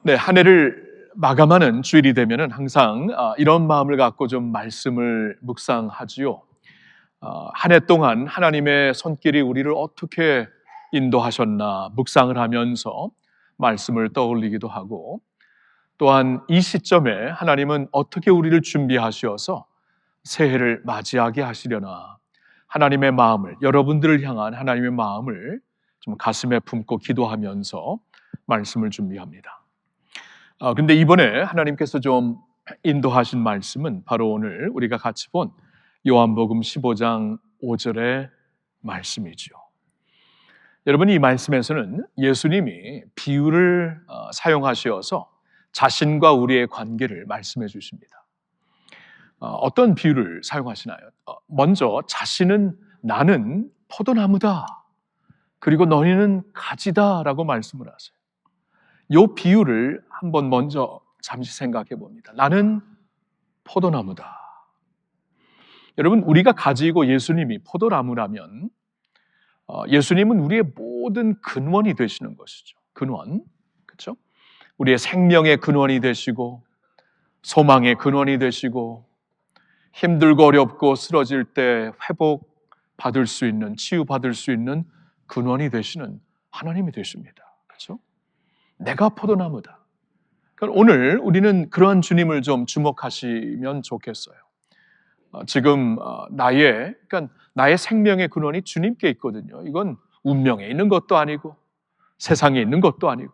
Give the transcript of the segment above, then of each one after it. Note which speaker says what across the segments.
Speaker 1: 네, 한 해를 마감하는 주일이 되면은 항상 이런 마음을 갖고 좀 말씀을 묵상하지요. 한 해 동안 하나님의 손길이 우리를 어떻게 인도하셨나 묵상을 하면서 말씀을 떠올리기도 하고, 또한 이 시점에 하나님은 어떻게 우리를 준비하셔서 새해를 맞이하게 하시려나, 하나님의 마음을, 여러분들을 향한 하나님의 마음을 좀 가슴에 품고 기도하면서 말씀을 준비합니다. 근데 이번에 하나님께서 좀 인도하신 말씀은 바로 오늘 우리가 같이 본 요한복음 15장 5절의 말씀이죠. 여러분, 이 말씀에서는 예수님이 비유를 사용하셔서 자신과 우리의 관계를 말씀해 주십니다. 어떤 비유를 사용하시나요? 먼저 자신은 나는 포도나무다, 그리고 너희는 가지다 라고 말씀을 하세요. 이 비유를 한번 먼저 잠시 생각해 봅니다. 나는 포도나무다. 여러분, 우리가 가지고 예수님이 포도나무라면 예수님은 우리의 모든 근원이 되시는 것이죠. 근원, 그렇죠? 우리의 생명의 근원이 되시고, 소망의 근원이 되시고, 힘들고 어렵고 쓰러질 때 회복 받을 수 있는, 치유받을 수 있는 근원이 되시는 하나님이 되십니다. 그렇죠? 내가 포도나무다. 그러니까 오늘 우리는 그러한 주님을 좀 주목하시면 좋겠어요. 지금 그러니까 나의 생명의 근원이 주님께 있거든요. 이건 운명에 있는 것도 아니고 세상에 있는 것도 아니고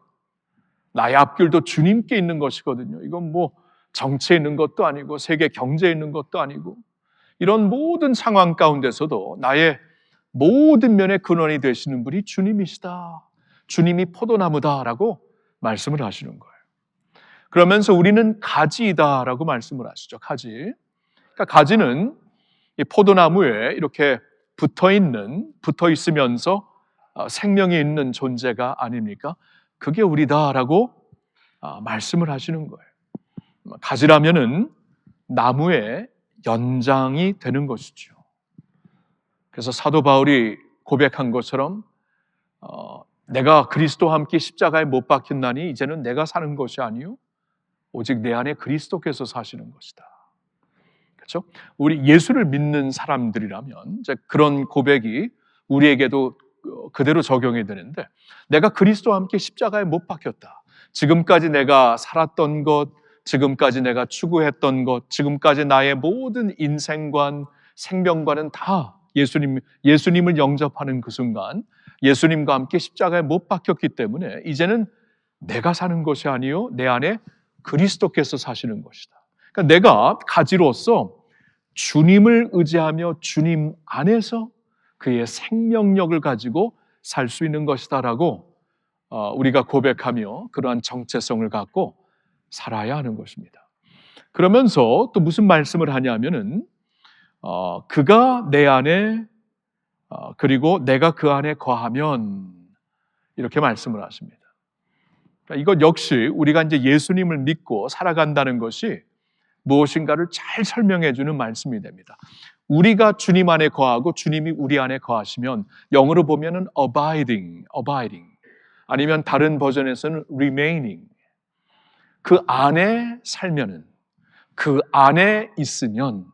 Speaker 1: 나의 앞길도 주님께 있는 것이거든요. 이건 뭐 정치에 있는 것도 아니고 세계 경제에 있는 것도 아니고, 이런 모든 상황 가운데서도 나의 모든 면의 근원이 되시는 분이 주님이시다. 주님이 포도나무다라고 말씀을 하시는 거예요. 그러면서 우리는 가지이다라고 말씀을 하시죠. 가지. 그러니까 가지는 이 포도나무에 이렇게 붙어 있으면서 생명이 있는 존재가 아닙니까? 그게 우리다라고 말씀을 하시는 거예요. 가지라면은 나무의 연장이 되는 것이죠. 그래서 사도 바울이 고백한 것처럼 내가 그리스도와 함께 십자가에 못 박혔나니 이제는 내가 사는 것이 아니요 오직 내 안에 그리스도께서 사시는 것이다. 그렇죠? 우리 예수를 믿는 사람들이라면 이제 그런 고백이 우리에게도 그대로 적용이 되는데, 내가 그리스도와 함께 십자가에 못 박혔다. 지금까지 내가 살았던 것, 지금까지 내가 추구했던 것, 지금까지 나의 모든 인생관, 생명관은 다 예수님을 영접하는 그 순간 예수님과 함께 십자가에 못 박혔기 때문에 이제는 내가 사는 것이 아니요 내 안에 그리스도께서 사시는 것이다. 그러니까 내가 가지로서 주님을 의지하며 주님 안에서 그의 생명력을 가지고 살 수 있는 것이다라고 우리가 고백하며 그러한 정체성을 갖고 살아야 하는 것입니다. 그러면서 또 무슨 말씀을 하냐면은 그가 내 안에 그리고 내가 그 안에 거하면, 이렇게 말씀을 하십니다. 그러니까 이것 역시 우리가 이제 예수님을 믿고 살아간다는 것이 무엇인가를 잘 설명해 주는 말씀이 됩니다. 우리가 주님 안에 거하고 주님이 우리 안에 거하시면, 영어로 보면은 abiding, 아니면 다른 버전에서는 remaining. 그 안에 살면은, 그 안에 있으면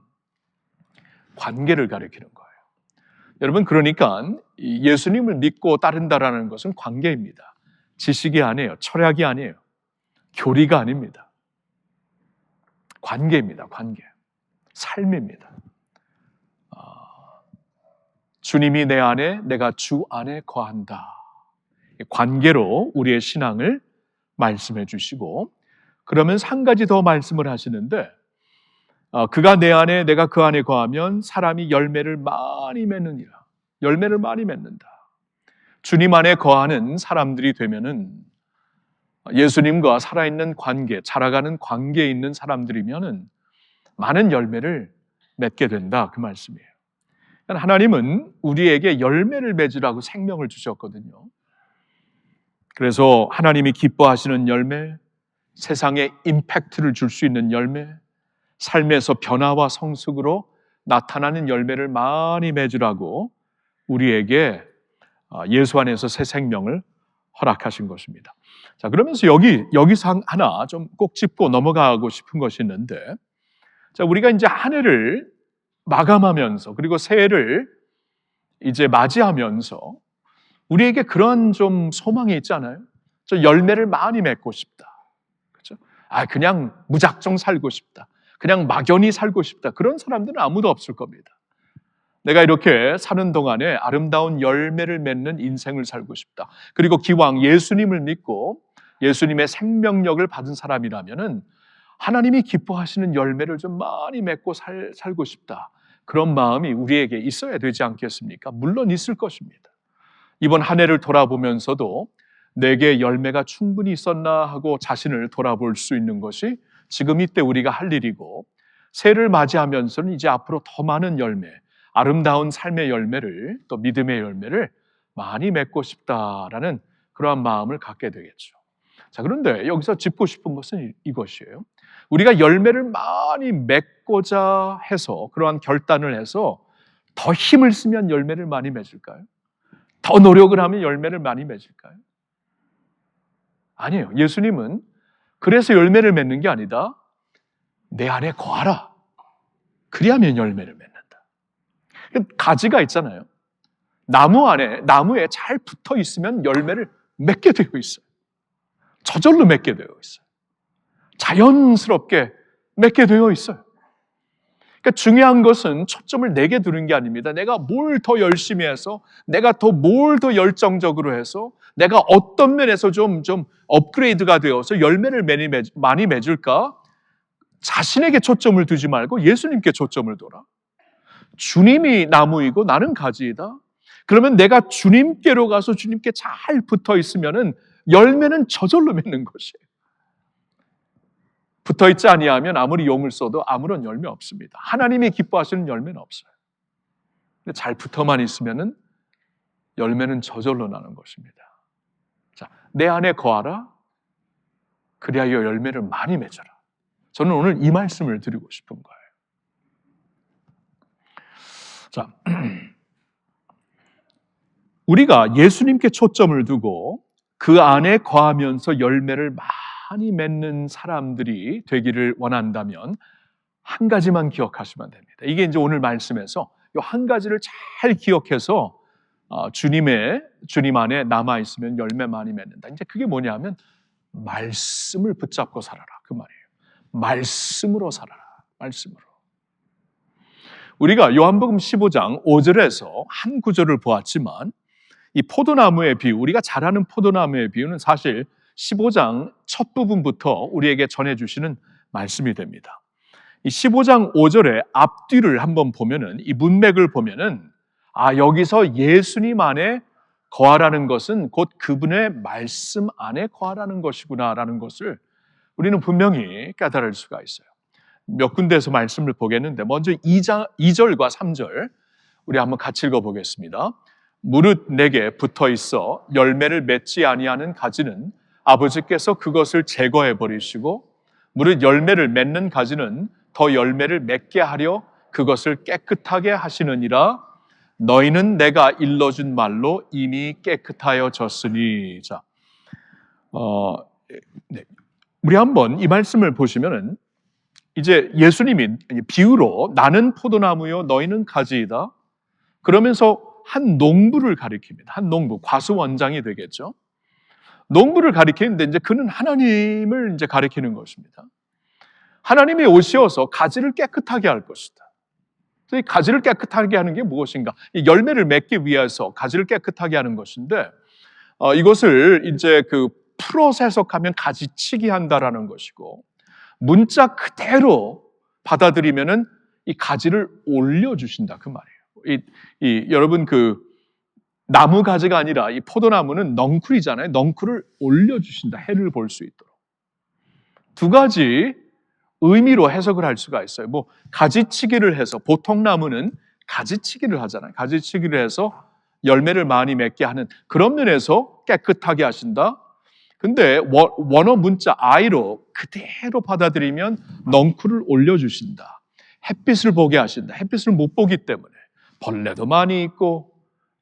Speaker 1: 관계를 가리키는 거예요. 여러분, 그러니까 예수님을 믿고 따른다라는 것은 관계입니다. 지식이 아니에요. 철학이 아니에요. 교리가 아닙니다. 관계입니다. 관계. 삶입니다. 주님이 내 안에, 내가 주 안에 거한다. 관계로 우리의 신앙을 말씀해 주시고, 그러면서 한 가지 더 말씀을 하시는데, 그가 내 안에 내가 그 안에 거하면 사람이 열매를 많이 맺느니라. 열매를 많이 맺는다. 주님 안에 거하는 사람들이 되면은, 예수님과 살아있는 관계, 자라가는 관계에 있는 사람들이면은 많은 열매를 맺게 된다, 그 말씀이에요. 하나님은 우리에게 열매를 맺으라고 생명을 주셨거든요. 그래서 하나님이 기뻐하시는 열매, 세상에 임팩트를 줄 수 있는 열매, 삶에서 변화와 성숙으로 나타나는 열매를 많이 맺으라고 우리에게 예수 안에서 새 생명을 허락하신 것입니다. 자, 그러면서 여기서 하나 좀 꼭 짚고 넘어가고 싶은 것이 있는데, 자, 우리가 이제 한 해를 마감하면서 그리고 새해를 이제 맞이하면서 우리에게 그런 좀 소망이 있잖아요. 저 열매를 많이 맺고 싶다. 그렇죠? 그냥 무작정 살고 싶다. 그냥 막연히 살고 싶다. 그런 사람들은 아무도 없을 겁니다. 내가 이렇게 사는 동안에 아름다운 열매를 맺는 인생을 살고 싶다. 그리고 기왕 예수님을 믿고 예수님의 생명력을 받은 사람이라면은 하나님이 기뻐하시는 열매를 좀 많이 맺고 살고 싶다. 그런 마음이 우리에게 있어야 되지 않겠습니까? 물론 있을 것입니다. 이번 한 해를 돌아보면서도 내게 열매가 충분히 있었나 하고 자신을 돌아볼 수 있는 것이 지금 이때 우리가 할 일이고, 새해를 맞이하면서는 이제 앞으로 더 많은 열매, 아름다운 삶의 열매를, 또 믿음의 열매를 많이 맺고 싶다라는 그러한 마음을 갖게 되겠죠. 자, 그런데 여기서 짚고 싶은 것은 이것이에요. 우리가 열매를 많이 맺고자 해서, 그러한 결단을 해서 더 힘을 쓰면 열매를 많이 맺을까요? 더 노력을 하면 열매를 많이 맺을까요? 아니에요. 예수님은 그래서 열매를 맺는 게 아니다. 내 안에 거하라. 그리하면 열매를 맺는다. 가지가 있잖아요. 나무에 잘 붙어 있으면 열매를 맺게 되어 있어요. 저절로 맺게 되어 있어요. 자연스럽게 맺게 되어 있어요. 그러니까 중요한 것은 초점을 내게 두는 게 아닙니다. 내가 뭘 더 열심히 해서, 내가 뭘 더 열정적으로 해서, 내가 어떤 면에서 좀 업그레이드가 되어서 열매를 많이 맺을까? 자신에게 초점을 두지 말고 예수님께 초점을 둬라. 주님이 나무이고 나는 가지이다. 그러면 내가 주님께로 가서 주님께 잘 붙어 있으면은 열매는 저절로 맺는 것이에요. 붙어 있지 아니하면 아무리 용을 써도 아무런 열매 없습니다. 하나님이 기뻐하시는 열매는 없어요. 근데 잘 붙어만 있으면은 열매는 저절로 나는 것입니다. 자, 내 안에 거하라. 그리하여 열매를 많이 맺어라. 저는 오늘 이 말씀을 드리고 싶은 거예요. 자, 우리가 예수님께 초점을 두고 그 안에 거하면서 열매를 많이 맺는 사람들이 되기를 원한다면 한 가지만 기억하시면 됩니다. 이게 이제 오늘 말씀에서 이 한 가지를 잘 기억해서 주님 안에 남아 있으면 열매 많이 맺는다. 이제 그게 뭐냐면 말씀을 붙잡고 살아라, 그 말이에요. 말씀으로 살아라. 말씀으로. 우리가 요한복음 15장 5절에서 한 구절을 보았지만 이 포도나무의 비유, 우리가 잘 아는 포도나무의 비유는 사실 15장 첫 부분부터 우리에게 전해주시는 말씀이 됩니다. 이 15장 5절의 앞뒤를 한번 보면은, 이 문맥을 보면은 여기서 예수님 안에 거하라는 것은 곧 그분의 말씀 안에 거하라는 것이구나라는 것을 우리는 분명히 깨달을 수가 있어요. 몇 군데에서 말씀을 보겠는데, 먼저 2절과 3절 우리 한번 같이 읽어보겠습니다. 무릇 내게 붙어 있어 열매를 맺지 아니하는 가지는 아버지께서 그것을 제거해 버리시고, 무릇 열매를 맺는 가지는 더 열매를 맺게 하려 그것을 깨끗하게 하시느니라. 너희는 내가 일러준 말로 이미 깨끗하여졌으니. 자, 네. 우리 한번 이 말씀을 보시면은 이제 예수님이 비유로 나는 포도나무요 너희는 가지이다. 그러면서 한 농부를 가리킵니다. 한 농부, 과수원장이 되겠죠. 농부를 가리키는데 이제 그는 하나님을 이제 가리키는 것입니다. 하나님이 오셔서 가지를 깨끗하게 할 것이다. 이 가지를 깨끗하게 하는 게 무엇인가? 이 열매를 맺기 위해서 가지를 깨끗하게 하는 것인데, 이것을 이제 그 풀어서 해석하면 가지치기 한다라는 것이고, 문자 그대로 받아들이면은 이 가지를 올려주신다 그 말이에요. 여러분 그 나무 가지가 아니라 이 포도나무는 넝쿨이잖아요. 넝쿨을 올려주신다. 해를 볼 수 있도록. 두 가지 의미로 해석을 할 수가 있어요. 뭐 가지치기를 해서, 보통 나무는 가지치기를 하잖아요. 가지치기를 해서 열매를 많이 맺게 하는 그런 면에서 깨끗하게 하신다. 근데 원어 문자 I로 그대로 받아들이면 넝쿨을 올려주신다. 햇빛을 보게 하신다. 햇빛을 못 보기 때문에 벌레도 많이 있고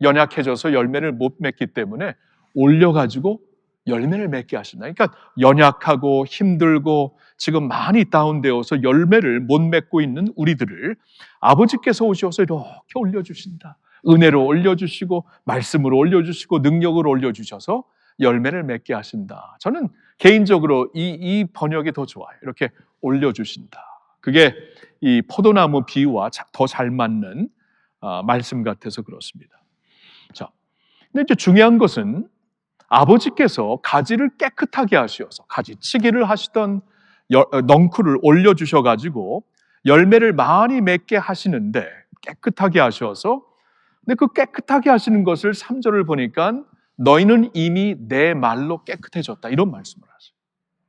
Speaker 1: 연약해져서 열매를 못 맺기 때문에 올려가지고 열매를 맺게 하신다. 그러니까 연약하고 힘들고 지금 많이 다운되어서 열매를 못 맺고 있는 우리들을 아버지께서 오셔서 이렇게 올려주신다. 은혜로 올려주시고 말씀으로 올려주시고 능력으로 올려주셔서 열매를 맺게 하신다. 저는 개인적으로 이 번역이 더 좋아요. 이렇게 올려주신다. 그게 이 포도나무 비유와 더 잘 맞는 말씀 같아서 그렇습니다. 자, 근데 이제 중요한 것은 아버지께서 가지를 깨끗하게 하셔서 가지치기를 하시던 넝쿨을 올려주셔가지고 열매를 많이 맺게 하시는데 깨끗하게 하셔서 근데 그 깨끗하게 하시는 것을 3절을 보니까 너희는 이미 내 말로 깨끗해졌다 이런 말씀을 하세요.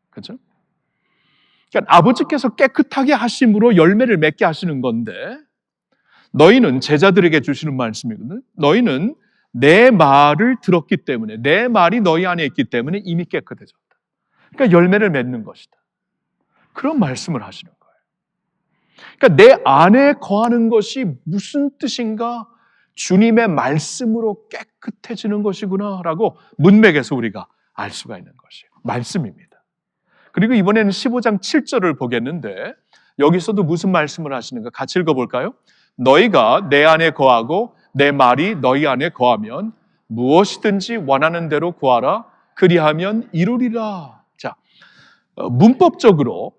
Speaker 1: 그렇죠? 그러니까 아버지께서 깨끗하게 하심으로 열매를 맺게 하시는 건데 너희는 제자들에게 주시는 말씀이거든요. 너희는 내 말을 들었기 때문에 내 말이 너희 안에 있기 때문에 이미 깨끗해졌다. 그러니까 열매를 맺는 것이다. 그런 말씀을 하시는 거예요. 그러니까 내 안에 거하는 것이 무슨 뜻인가? 주님의 말씀으로 깨끗해지는 것이구나라고 문맥에서 우리가 알 수가 있는 것이에요. 말씀입니다. 그리고 이번에는 15장 7절을 보겠는데 여기서도 무슨 말씀을 하시는가 같이 읽어볼까요? 너희가 내 안에 거하고 내 말이 너희 안에 거하면 무엇이든지 원하는 대로 구하라 그리하면 이루리라. 자, 문법적으로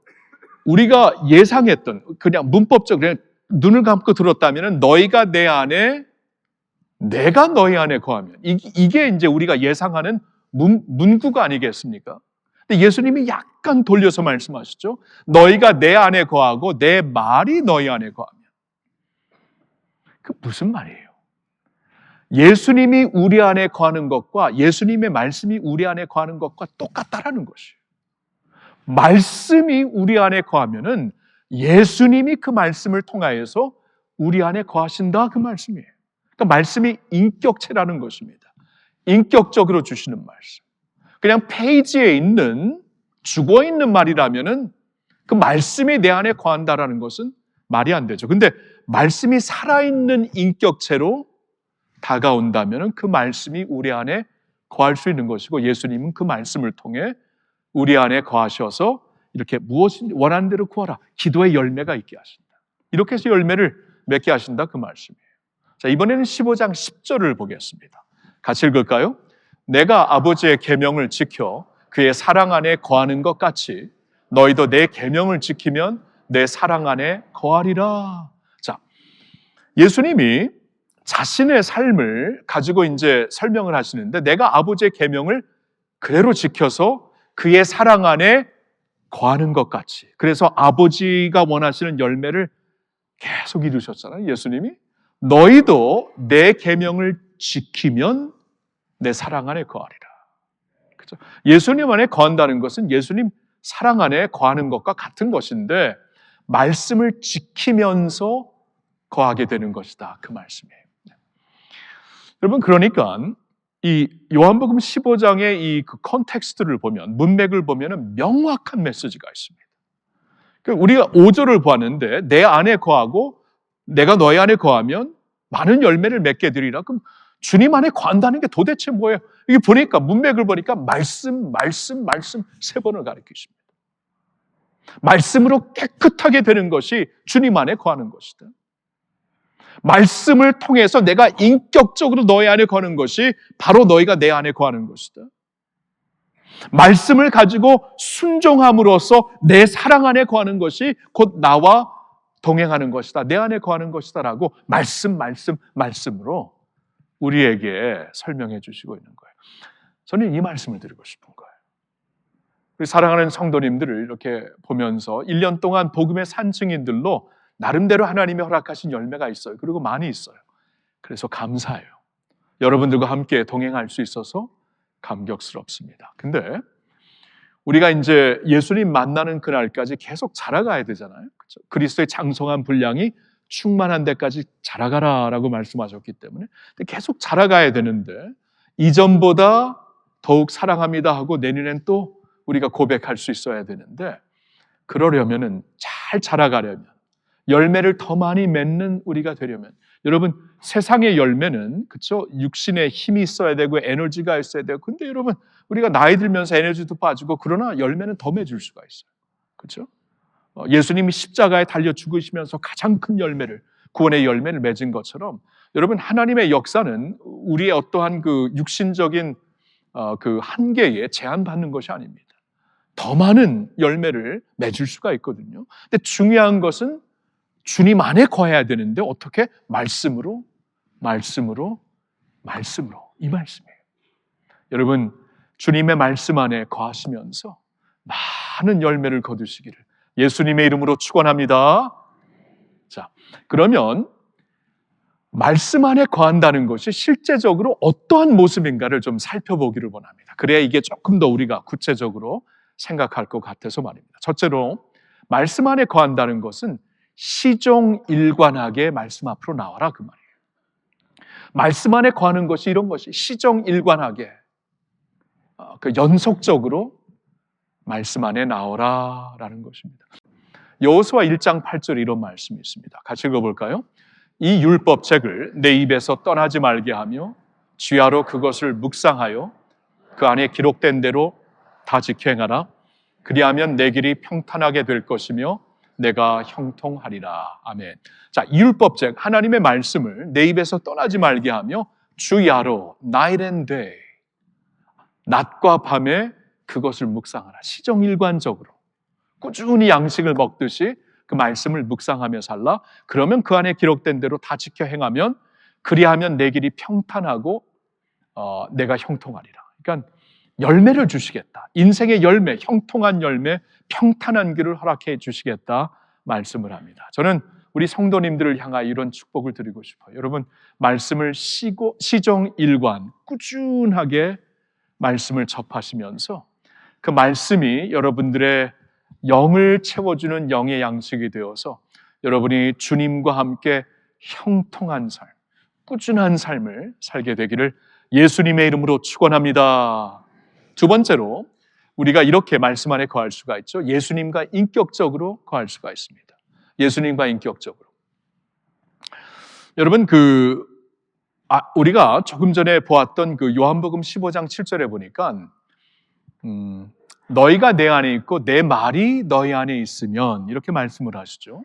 Speaker 1: 우리가 예상했던 그냥 문법적으로 눈을 감고 들었다면 너희가 내 안에 내가 너희 안에 거하면 이게 이제 우리가 예상하는 문구가 아니겠습니까? 근데 예수님이 약간 돌려서 말씀하시죠. 너희가 내 안에 거하고 내 말이 너희 안에 거하면 그 무슨 말이에요? 예수님이 우리 안에 거하는 것과 예수님의 말씀이 우리 안에 거하는 것과 똑같다라는 것이에요. 말씀이 우리 안에 거하면은 예수님이 그 말씀을 통하여서 우리 안에 거하신다 그 말씀이에요. 그러니까 말씀이 인격체라는 것입니다. 인격적으로 주시는 말씀. 그냥 페이지에 있는 죽어있는 말이라면은 그 말씀이 내 안에 거한다라는 것은 말이 안 되죠. 근데 말씀이 살아있는 인격체로 다가온다면은 그 말씀이 우리 안에 거할 수 있는 것이고 예수님은 그 말씀을 통해 우리 안에 거하셔서 이렇게 무엇인지 원하는 대로 구하라. 기도의 열매가 있게 하신다. 이렇게 해서 열매를 맺게 하신다 그 말씀이에요. 자, 이번에는 15장 10절을 보겠습니다. 같이 읽을까요? 내가 아버지의 계명을 지켜 그의 사랑 안에 거하는 것 같이 너희도 내 계명을 지키면 내 사랑 안에 거하리라. 자, 예수님이 자신의 삶을 가지고 이제 설명을 하시는데 내가 아버지의 계명을 그대로 지켜서 그의 사랑 안에 거하는 것 같이. 그래서 아버지가 원하시는 열매를 계속 이루셨잖아요. 예수님이 너희도 내 계명을 지키면 내 사랑 안에 거하리라. 그렇죠? 예수님 안에 거한다는 것은 예수님 사랑 안에 거하는 것과 같은 것인데 말씀을 지키면서 거하게 되는 것이다. 그 말씀이에요. 여러분 그러니까 이 요한복음 15장의 이 그 컨텍스트를 보면 문맥을 보면은 명확한 메시지가 있습니다. 우리가 5절을 보았는데 내 안에 거하고 내가 너희 안에 거하면 많은 열매를 맺게 되리라. 그럼 주님 안에 거한다는 게 도대체 뭐예요? 이게 보니까 문맥을 보니까 말씀 세 번을 가리키십니다. 말씀으로 깨끗하게 되는 것이 주님 안에 거하는 것이다. 말씀을 통해서 내가 인격적으로 너희 안에 거하는 것이 바로 너희가 내 안에 거하는 것이다. 말씀을 가지고 순종함으로써 내 사랑 안에 거하는 것이 곧 나와 동행하는 것이다. 내 안에 거하는 것이다 라고 말씀으로 우리에게 설명해 주시고 있는 거예요. 저는 이 말씀을 드리고 싶은 거예요. 우리 사랑하는 성도님들을 이렇게 보면서 1년 동안 복음의 산증인들로 나름대로 하나님이 허락하신 열매가 있어요. 그리고 많이 있어요. 그래서 감사해요. 여러분들과 함께 동행할 수 있어서 감격스럽습니다. 근데 우리가 이제 예수님 만나는 그날까지 계속 자라가야 되잖아요. 그렇죠? 그리스도의 장성한 분량이 충만한 데까지 자라가라라고 말씀하셨기 때문에 계속 자라가야 되는데 이전보다 더욱 사랑합니다 하고 내년엔 또 우리가 고백할 수 있어야 되는데 그러려면은 잘 자라가려면 열매를 더 많이 맺는 우리가 되려면, 여러분, 세상의 열매는 그렇죠? 육신에 힘이 있어야 되고 에너지가 있어야 되고, 근데 여러분, 우리가 나이 들면서 에너지도 빠지고, 그러나 열매는 더 맺을 수가 있어요. 그렇죠? 예수님이 십자가에 달려 죽으시면서 가장 큰 열매를, 구원의 열매를 맺은 것처럼, 여러분, 하나님의 역사는 우리의 어떠한 그 육신적인 그 한계에 제한받는 것이 아닙니다. 더 많은 열매를 맺을 수가 있거든요. 근데 중요한 것은 주님 안에 거해야 되는데, 어떻게? 말씀으로, 말씀으로, 말씀으로. 이 말씀이에요. 여러분, 주님의 말씀 안에 거하시면서 많은 열매를 거두시기를 예수님의 이름으로 축원합니다. 자, 그러면 말씀 안에 거한다는 것이 실제적으로 어떠한 모습인가를 좀 살펴보기를 원합니다. 그래야 이게 조금 더 우리가 구체적으로 생각할 것 같아서 말입니다. 첫째로, 말씀 안에 거한다는 것은 시종일관하게 말씀 앞으로 나와라, 그 말이에요. 말씀 안에 거하는 것이 이런 것이 시종일관하게, 그 연속적으로 말씀 안에 나오라 라는 것입니다. 여호수아 1장 8절에 이런 말씀이 있습니다. 같이 읽어볼까요? 이 율법책을 내 입에서 떠나지 말게 하며 주야로 그것을 묵상하여 그 안에 기록된 대로 다 지켜 행하라. 그리하면 내 길이 평탄하게 될 것이며 내가 형통하리라. 아멘. 자, 이 율법책, 하나님의 말씀을 내 입에서 떠나지 말게 하며 주야로, night and day, 낮과 밤에 그것을 묵상하라. 시종일관적으로 꾸준히 양식을 먹듯이 그 말씀을 묵상하며 살라. 그러면 그 안에 기록된 대로 다 지켜 행하면, 그리하면 내 길이 평탄하고 내가 형통하리라. 그러니까 열매를 주시겠다. 인생의 열매, 형통한 열매, 평탄한 길을 허락해 주시겠다 말씀을 합니다. 저는 우리 성도님들을 향하여 이런 축복을 드리고 싶어요. 여러분, 말씀을 시종일관 꾸준하게 말씀을 접하시면서 그 말씀이 여러분들의 영을 채워주는 영의 양식이 되어서 여러분이 주님과 함께 형통한 삶, 꾸준한 삶을 살게 되기를 예수님의 이름으로 축원합니다. 두 번째로, 우리가 이렇게 말씀 안에 거할 수가 있죠. 예수님과 인격적으로 거할 수가 있습니다. 예수님과 인격적으로. 여러분, 우리가 조금 전에 보았던 그 요한복음 15장 7절에 보니까 너희가 내 안에 있고 내 말이 너희 안에 있으면, 이렇게 말씀을 하시죠.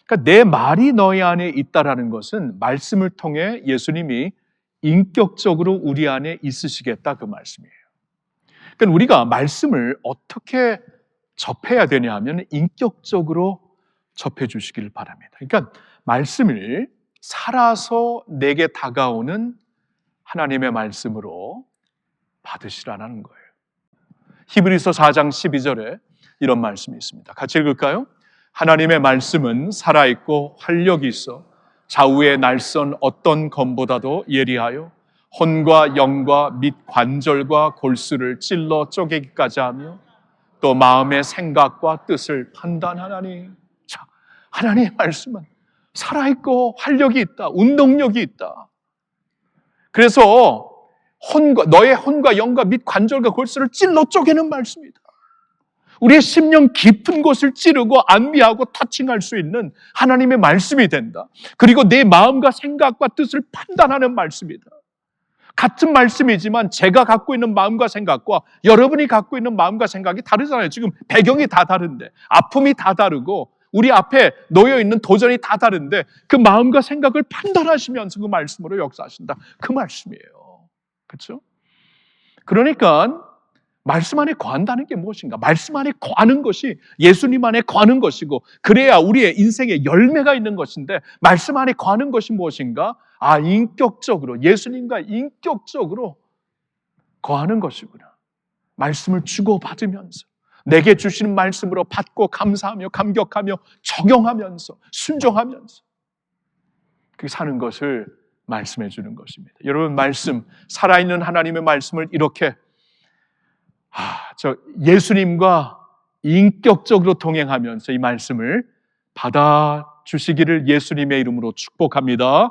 Speaker 1: 그러니까 내 말이 너희 안에 있다라는 것은 말씀을 통해 예수님이 인격적으로 우리 안에 있으시겠다, 그 말씀이에요. 그러니까 우리가 말씀을 어떻게 접해야 되냐 하면 인격적으로 접해 주시기를 바랍니다. 그러니까 말씀을 살아서 내게 다가오는 하나님의 말씀으로 받으시라는 거예요. 히브리서 4장 12절에 이런 말씀이 있습니다. 같이 읽을까요? 하나님의 말씀은 살아있고 활력이 있어 좌우의 날선 어떤 검보다도 예리하여 혼과 영과 및 관절과 골수를 찔러 쪼개기까지 하며 또 마음의 생각과 뜻을 판단하나니. 자, 하나님의 말씀은 살아있고 활력이 있다, 운동력이 있다. 그래서 너의 혼과 영과 및 관절과 골수를 찔러 쪼개는 말씀이다. 우리의 심령 깊은 곳을 찌르고 안미하고 터칭할 수 있는 하나님의 말씀이 된다. 그리고 내 마음과 생각과 뜻을 판단하는 말씀이다. 같은 말씀이지만 제가 갖고 있는 마음과 생각과 여러분이 갖고 있는 마음과 생각이 다르잖아요. 지금 배경이 다 다른데, 아픔이 다 다르고 우리 앞에 놓여있는 도전이 다 다른데 그 마음과 생각을 판단하시면서 그 말씀으로 역사하신다. 그 말씀이에요. 그렇죠? 그러니까 말씀 안에 거한다는 게 무엇인가? 말씀 안에 거하는 것이 예수님 안에 거하는 것이고, 그래야 우리의 인생에 열매가 있는 것인데, 말씀 안에 거하는 것이 무엇인가? 인격적으로, 예수님과 인격적으로 거하는 것이구나. 말씀을 주고받으면서 내게 주시는 말씀으로 받고 감사하며 감격하며 적용하면서 순종하면서 그렇게 사는 것을 말씀해 주는 것입니다. 여러분, 말씀, 살아있는 하나님의 말씀을 이렇게 예수님과 인격적으로 동행하면서 이 말씀을 받아주시기를 예수님의 이름으로 축복합니다.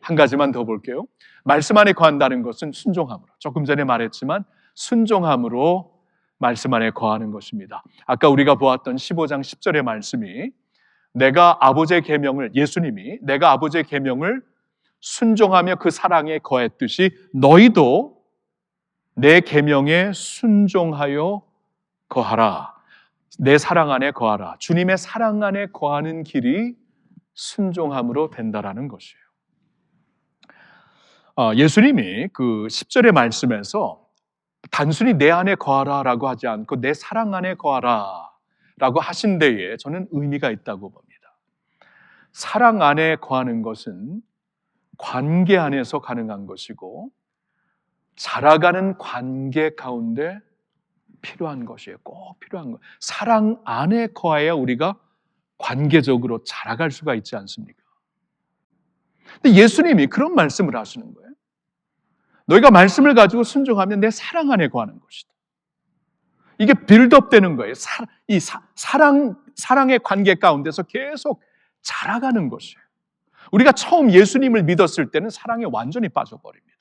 Speaker 1: 한 가지만 더 볼게요. 말씀 안에 거한다는 것은 순종함으로, 조금 전에 말했지만 순종함으로 말씀 안에 거하는 것입니다. 아까 우리가 보았던 15장 10절의 말씀이 내가 아버지의 계명을, 예수님이 내가 아버지의 계명을 순종하며 그 사랑에 거했듯이 너희도 내 계명에 순종하여 거하라. 내 사랑 안에 거하라. 주님의 사랑 안에 거하는 길이 순종함으로 된다라는 것이에요. 예수님이 그 10절의 말씀에서 단순히 내 안에 거하라라고 하지 않고 내 사랑 안에 거하라라고 하신 데에 저는 의미가 있다고 봅니다. 사랑 안에 거하는 것은 관계 안에서 가능한 것이고 자라가는 관계 가운데 필요한 것이에요. 꼭 필요한 것. 사랑 안에 거해야 우리가 관계적으로 자라갈 수가 있지 않습니까? 근데 예수님이 그런 말씀을 하시는 거예요. 너희가 말씀을 가지고 순종하면 내 사랑 안에 거하는 것이다. 이게 빌드업 되는 거예요. 사랑의 관계 가운데서 계속 자라가는 것이에요. 우리가 처음 예수님을 믿었을 때는 사랑에 완전히 빠져버립니다.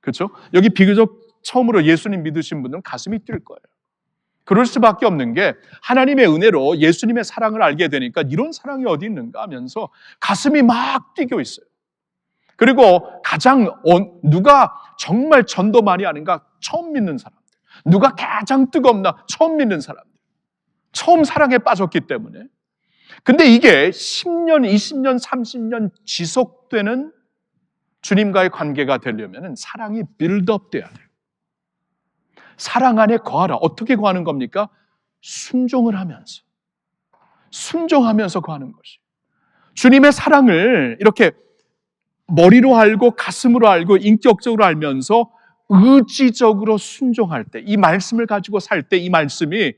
Speaker 1: 그렇죠? 여기 비교적 처음으로 예수님 믿으신 분들은 가슴이 뛸 거예요. 그럴 수밖에 없는 게 하나님의 은혜로 예수님의 사랑을 알게 되니까 이런 사랑이 어디 있는가 하면서 가슴이 막 뛰고 있어요. 그리고 누가 정말 전도 많이 하는가? 처음 믿는 사람들. 누가 가장 뜨겁나? 처음 믿는 사람들. 처음 사랑에 빠졌기 때문에. 근데 이게 10년, 20년, 30년 지속되는 주님과의 관계가 되려면 사랑이 빌드업 돼야 돼요. 사랑 안에 거하라. 어떻게 거하는 겁니까? 순종을 하면서. 순종하면서 거하는 것이. 주님의 사랑을 이렇게 머리로 알고 가슴으로 알고 인격적으로 알면서 의지적으로 순종할 때, 이 말씀을 가지고 살 때 이 말씀이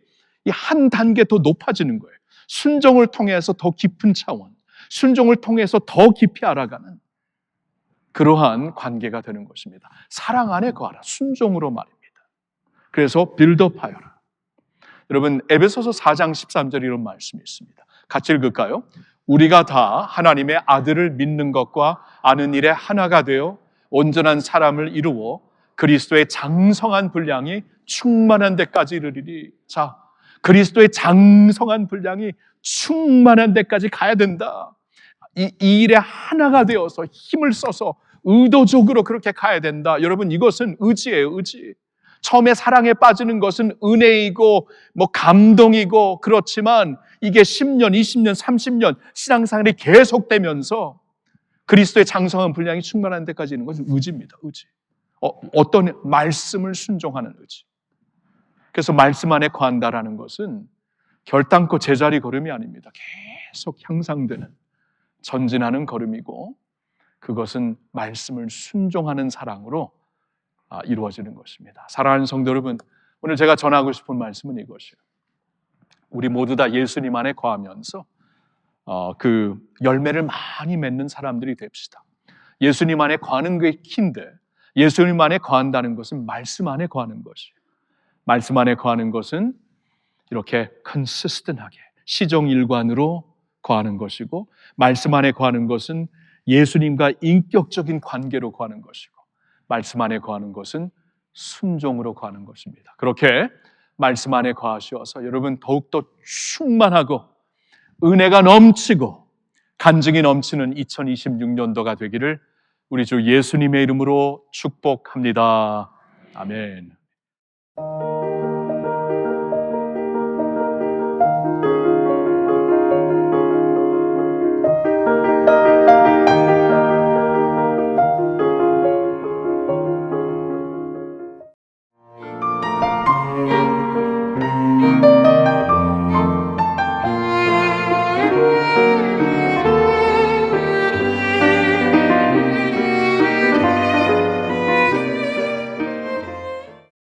Speaker 1: 한 단계 더 높아지는 거예요. 순종을 통해서 더 깊은 차원, 순종을 통해서 더 깊이 알아가는 그러한 관계가 되는 것입니다. 사랑 안에 거하라. 순종으로 말입니다. 그래서 빌드업하여라. 여러분, 에베소서 4장 13절에 이런 말씀이 있습니다. 같이 읽을까요? 우리가 다 하나님의 아들을 믿는 것과 아는 일에 하나가 되어 온전한 사람을 이루어 그리스도의 장성한 분량이 충만한 데까지 이르리리. 자, 그리스도의 장성한 분량이 충만한 데까지 가야 된다. 이 일에 하나가 되어서 힘을 써서 의도적으로 그렇게 가야 된다. 여러분, 이것은 의지예요, 의지. 처음에 사랑에 빠지는 것은 은혜이고 감동이고 그렇지만 이게 10년, 20년, 30년 신앙생활이 계속되면서 그리스도의 장성한 분량이 충만한 데까지 있는 것은 의지입니다. 의지. 어떤 말씀을 순종하는 의지. 그래서 말씀 안에 거한다라는 것은 결단코 제자리 걸음이 아닙니다. 계속 향상되는 전진하는 걸음이고 그것은 말씀을 순종하는 사랑으로 이루어지는 것입니다. 사랑하는 성도 여러분, 오늘 제가 전하고 싶은 말씀은 이것이에요. 우리 모두 다 예수님 안에 거하면서 그 열매를 많이 맺는 사람들이 됩시다. 예수님 안에 거하는 게 키인데 예수님 안에 거한다는 것은 말씀 안에 거하는 것이에요. 말씀 안에 거하는 것은 이렇게 컨시스턴하게 시종일관으로 거하는 것이고 말씀 안에 거하는 것은 예수님과 인격적인 관계로 거하는 것이고 말씀 안에 거하는 것은 순종으로 거하는 것입니다. 그렇게 말씀 안에 거하시어서 여러분 더욱더 충만하고 은혜가 넘치고 간증이 넘치는 2026년도가 되기를 우리 주 예수님의 이름으로 축복합니다. 아멘.